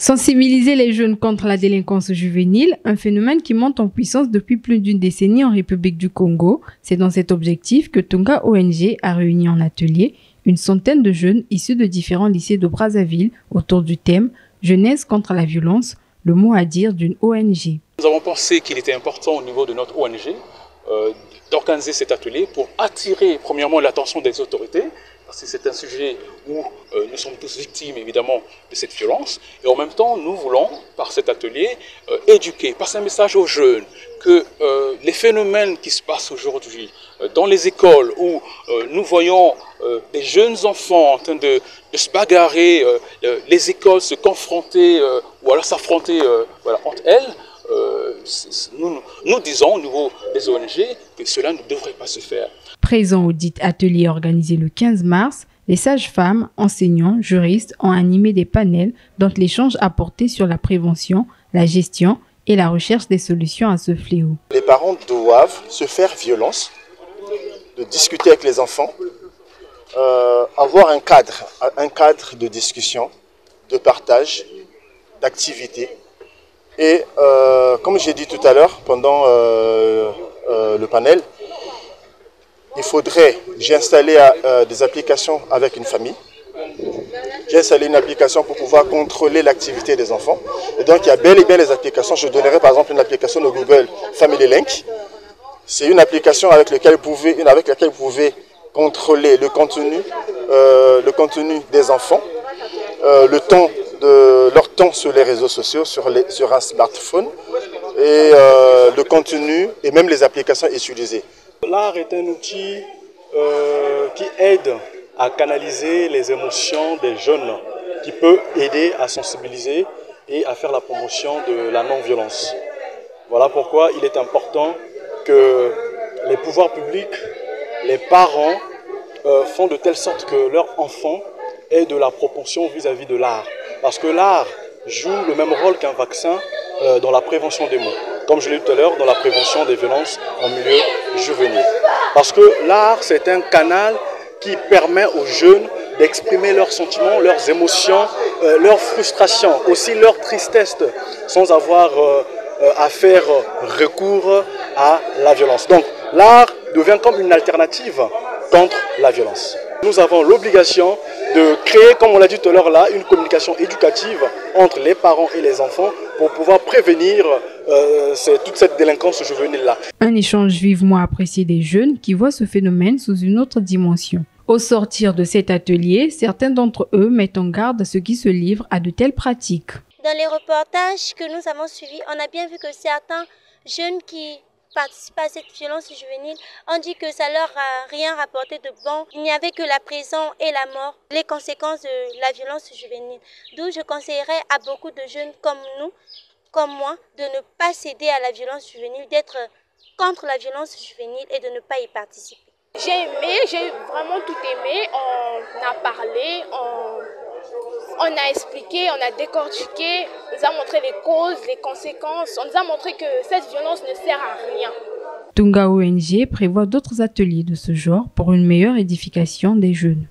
Sensibiliser les jeunes contre la délinquance juvénile, un phénomène qui monte en puissance depuis plus d'une décennie en République du Congo. C'est dans cet objectif que Tunga ONG a réuni en atelier une centaine de jeunes issus de différents lycées de Brazzaville autour du thème « Jeunesse contre la violence », le mot à dire d'une ONG. Nous avons pensé qu'il était important au niveau de notre ONG d'organiser cet atelier pour attirer premièrement l'attention des autorités, parce que c'est un sujet où nous sommes tous victimes évidemment de cette violence, et en même temps nous voulons par cet atelier éduquer, passer un message aux jeunes que les phénomènes qui se passent aujourd'hui dans les écoles où nous voyons des jeunes enfants en train de se bagarrer, les écoles se confronter ou alors s'affronter entre elles, nous disons au niveau des ONG que cela ne devrait pas se faire. Présents au dit atelier organisé le 15 mars, les sages-femmes, enseignants, juristes ont animé des panels dont l'échange a porté sur la prévention, la gestion et la recherche des solutions à ce fléau. Les parents doivent se faire violence, de discuter avec les enfants, avoir un cadre de discussion, de partage, d'activité. Et comme j'ai dit tout à l'heure pendant le panel, j'ai installé des applications avec une famille. J'ai installé une application pour pouvoir contrôler l'activité des enfants. Et donc il y a bel et bien les applications. Je donnerai par exemple une application de Google Family Link. C'est une application avec laquelle vous pouvez contrôler le contenu des enfants, leur temps sur les réseaux sociaux, sur un smartphone, et le contenu et même les applications utilisées. L'art est un outil qui aide à canaliser les émotions des jeunes, qui peut aider à sensibiliser et à faire la promotion de la non-violence. Voilà pourquoi il est important que les pouvoirs publics, les parents font de telle sorte que leurs enfants aient de la propension vis-à-vis de l'art. Parce que l'art joue le même rôle qu'un vaccin dans la prévention des maux. Comme je l'ai dit tout à l'heure, dans la prévention des violences en milieu juvénile. Parce que l'art, c'est un canal qui permet aux jeunes d'exprimer leurs sentiments, leurs émotions, leurs frustrations, aussi leur tristesse, sans avoir à faire recours à la violence. Donc l'art devient comme une alternative contre la violence. Nous avons l'obligation de créer, comme on l'a dit tout à l'heure là, une communication éducative entre les parents et les enfants pour pouvoir prévenir toute cette délinquance juvénile-là. Un échange vivement apprécié des jeunes qui voient ce phénomène sous une autre dimension. Au sortir de cet atelier, certains d'entre eux mettent en garde à ceux qui se livrent à de telles pratiques. Dans les reportages que nous avons suivis, on a bien vu que certains jeunes qui participent à cette violence juvénile ont dit que ça leur a rien rapporté de bon. Il n'y avait que la prison et la mort, les conséquences de la violence juvénile. D'où je conseillerais à beaucoup de jeunes comme nous, comme moi, de ne pas céder à la violence juvénile, d'être contre la violence juvénile et de ne pas y participer. J'ai vraiment tout aimé. On a parlé, on a expliqué, on a décortiqué, on nous a montré les causes, les conséquences, on nous a montré que cette violence ne sert à rien. Tunga ONG prévoit d'autres ateliers de ce genre pour une meilleure édification des jeunes.